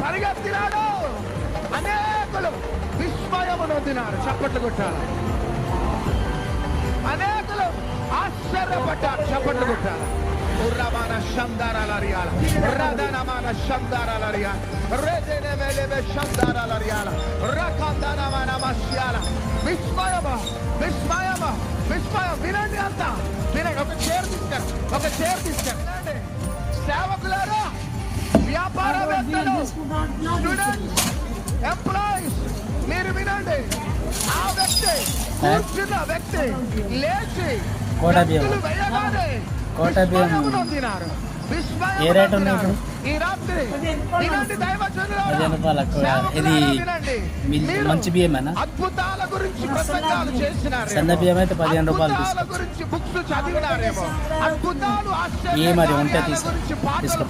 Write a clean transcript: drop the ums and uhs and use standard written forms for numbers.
పరిగెత్తినాడు. అనేకులు విస్మయము నొందినారు. చప్పట్లు కొట్టాలి. అనేకులు ఆశ్చర్యపడ్డారు. చప్పట్లు కొట్టాలి. ఉర్రమాన శందారాలరియాల రదనమాన శందారాలరియాల రెదెనెమెలెమె శందారాలరియాల రకందనమాన మస్యాల. విస్మయమా విస్మయమా విస్మయం. వినండి అంతా వినండి. ఒక చైర్ తీసుకెళ్ళి వినండి. సేవకులారా, వ్యాపారవేత్తలు, స్టూడెంట్స్, ఎంప్లాయీస్, మీరు వినండి. ఆ వ్యక్తి, కూర్చున్న వ్యక్తి లేచి వేయగానే విస్మయము నొందినారు. ఈ రాత్రి వినండి దైవజనులారా, ఇది మంచి బియ్యం అద్భుతాల గురించి ప్రసంగాలు చేసినారు. సన్న బియ్యం అయితే 15 రూపాయలు గురించి బుక్స్ చదివినారేమో. అద్భుతాలు ఏ మరి ఉంటే గురించి పాటలు